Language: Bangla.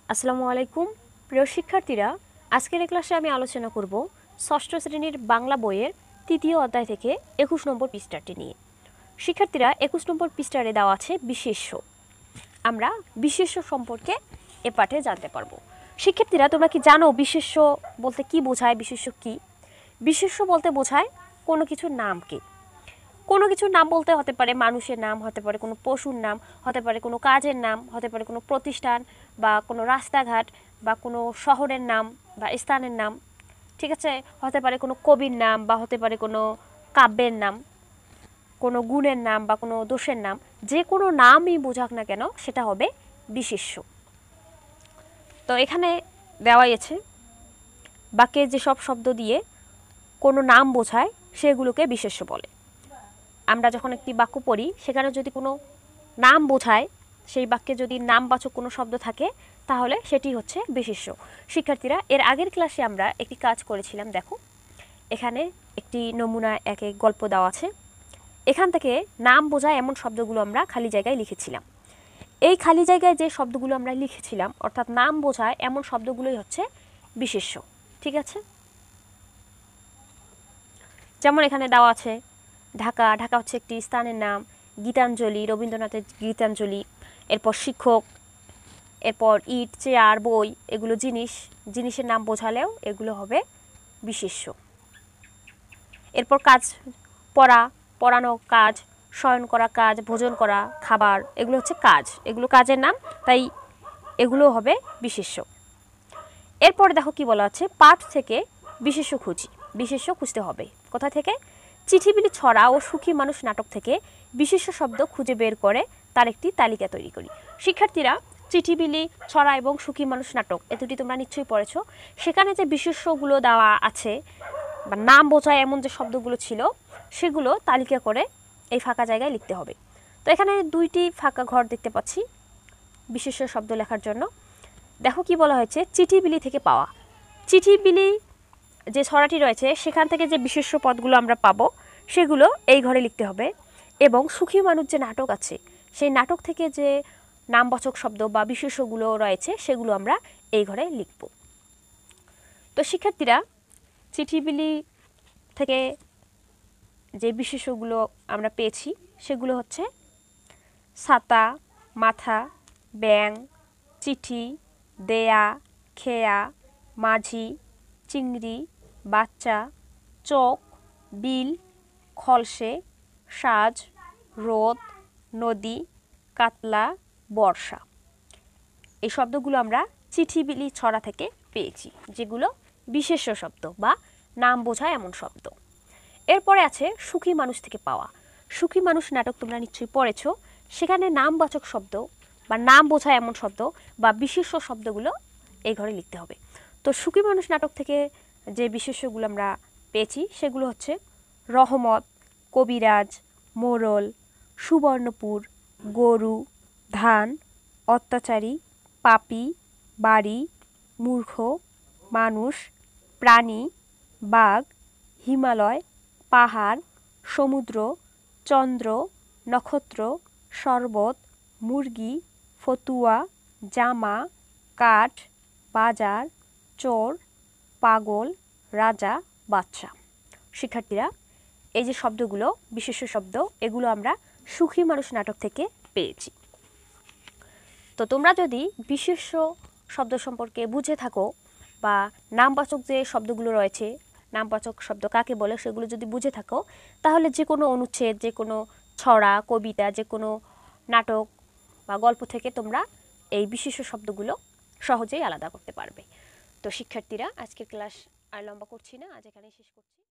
আসসালামু আলাইকুম প্রিয় শিক্ষার্থীরা, আজকের এই ক্লাসে আমি আলোচনা করব ষষ্ঠ শ্রেণীর বাংলা বইয়ের তৃতীয় অধ্যায় থেকে 21 নম্বর পৃষ্ঠাটি নিয়ে। শিক্ষার্থীরা 21 নম্বর পৃষ্ঠারে দেওয়া আছে বিশেষ্য। আমরা বিশেষ্য সম্পর্কে এ পাঠে জানতে পারবো। শিক্ষার্থীরা, তোমরা কি জানো বিশেষ্য বলতে কি বোঝায়? বিশেষ্য কি? বিশেষ্য বলতে বোঝায় কোনো কিছুর নামকে। কোনো কিছুর নাম বলতে হতে পারে মানুষের নাম, হতে পারে কোনো পশুর নাম, হতে পারে কোনো কাজের নাম, হতে পারে কোনো প্রতিষ্ঠান বা কোনো রাস্তাঘাট বা কোনো শহরের নাম বা স্থানের নাম, ঠিক আছে? হতে পারে কোনো কবির নাম বা হতে পারে কোনো কাব্যের নাম, কোনো গুণের নাম বা কোনো দোষের নাম। যে কোনো নামই বোঝাক না কেন সেটা হবে বিশেষ্য। তো এখানে দেওয়াই আছে বাক্যে যেসব শব্দ দিয়ে কোনো নাম বোঝায় সেগুলোকে বিশেষ্য বলে। আমরা যখন একটি বাক্য পড়ি সেখানে যদি কোনো নাম বোঝায়, সেই বাক্যে যদি নামবাচক কোনো শব্দ থাকে তাহলে সেটি হচ্ছে বিশেষ্য। শিক্ষার্থীরা, এর আগের ক্লাসে আমরা একটি কাজ করেছিলাম। দেখো, এখানে একটি নমুনা একে গল্প দেওয়া আছে। এখান থেকে নাম বোঝায় এমন শব্দগুলো আমরা খালি জায়গায় লিখেছিলাম। এই খালি জায়গায় যে শব্দগুলো আমরা লিখেছিলাম, অর্থাৎ নাম বোঝায় এমন শব্দগুলোই হচ্ছে বিশেষ্য। ঠিক আছে? যেমন এখানে দেওয়া আছে ঢাকা। ঢাকা হচ্ছে একটি স্থানের নাম। গীতাঞ্জলি, রবীন্দ্রনাথের গীতাঞ্জলি। এরপর শিক্ষক, এরপর ইট, চেয়ার, বই, এগুলো জিনিসের নাম বোঝালেও এগুলো হবে বিশেষ্য। এরপর কাজ, পড়া, পড়ানো কাজ, শয়ন করা কাজ, ভোজন করা খাবার, এগুলো হচ্ছে কাজ, এগুলো কাজের নাম, তাই এগুলো হবে বিশেষ্য। এরপরে দেখো কি বলা আছে, পাঠ থেকে বিশেষ্য খুঁজি। বিশেষ্য খুঁজতে হবে কোথা থেকে? চিঠিবিলি ছড়া ও সুখী মানুষ নাটক থেকে বিশেষ্য শব্দ খুঁজে বের করে তার একটি তালিকা তৈরি করি। শিক্ষার্থীরা, চিঠিবিলি ছড়া এবং সুখী মানুষ নাটক এ দুটি তোমরা নিশ্চয়ই পড়েছো। সেখানে যে বিশেষ্যগুলো দেওয়া আছে বা নাম বোঝায় এমন যে শব্দগুলো ছিল সেগুলো তালিকা করে এই ফাঁকা জায়গায় লিখতে হবে। তো এখানে দুইটি ফাঁকা ঘর দেখতে পাচ্ছি বিশেষ্য শব্দ লেখার জন্য। দেখো কি বলা হয়েছে, চিঠিবিলি থেকে পাওয়া। চিঠিবিলি যে ছড়াটি রয়েছে সেখান থেকে যে বিশেষ্য পদগুলো আমরা পাবো সেগুলো এই ঘরে লিখতে হবে। এবং সুখী মানুষ যে নাটক আছে সেই নাটক থেকে যে নামবাচক শব্দ বা বিশেষ্যগুলো রয়েছে সেগুলো আমরা এই ঘরে লিখব। তো শিক্ষার্থীরা, চিঠিবিলি থেকে যে বিশেষ্যগুলো আমরা পেয়েছি সেগুলো হচ্ছে ছাতা, মাথা, ব্যাং, চিঠি, দেয়া, খেয়া, মাঝি, চিংড়ি, বাচ্চা, চোখ, বিল, খলসে, সাজ, রোদ, নদী, কাতলা, বর্ষা। এই শব্দগুলো আমরা চিঠিবিলি ছড়া থেকে পেয়েছি, যেগুলো বিশেষ্য শব্দ বা নাম বোঝায় এমন শব্দ। এরপরে আছে সুখী মানুষ থেকে পাওয়া। সুখী মানুষ নাটক তোমরা নিশ্চয়ই পড়েছো। সেখানে নামবাচক শব্দ বা নাম বোঝায় এমন শব্দ বা বিশেষ্য শব্দগুলো এই ঘরে লিখতে হবে। তো সুখী মানুষ নাটক থেকে যে বিশেষ্যগুলো আমরা পেয়েছি সেগুলো হচ্ছে রহমত, কবিরাজ, মোড়ল, সুবর্ণপুর, গরু, ধান, অত্যাচারী, পাপী, বাড়ি, মূর্খ, মানুষ, প্রাণী, বাঘ, হিমালয়, পাহাড়, সমুদ্র, চন্দ্র, নক্ষত্র, শরবত, মুরগি, ফতুয়া, জামা, কাঠ, বাজার, চোর, পাগল, রাজা, বাদশা। শিক্ষার্থীরা, এই যে শব্দগুলো বিশেষ্য শব্দ, এগুলো আমরা সুখী মানুষ নাটক থেকে পেয়েছি। তো তোমরা যদি বিশেষ্য শব্দ সম্পর্কে বুঝে থাকো বা নামবাচক যে শব্দগুলো রয়েছে, নামবাচক শব্দ কাকে বলে সেগুলো যদি বুঝে থাকো, তাহলে যে কোনো অনুচ্ছেদ, যে কোনো ছড়া, কবিতা, যে কোনো নাটক বা গল্প থেকে তোমরা এই বিশেষ্য শব্দগুলো সহজেই আলাদা করতে পারবে। তো শিক্ষার্থীরা, আজকের ক্লাস আর লম্বা করছি না, আজ এখানেই শেষ করছি।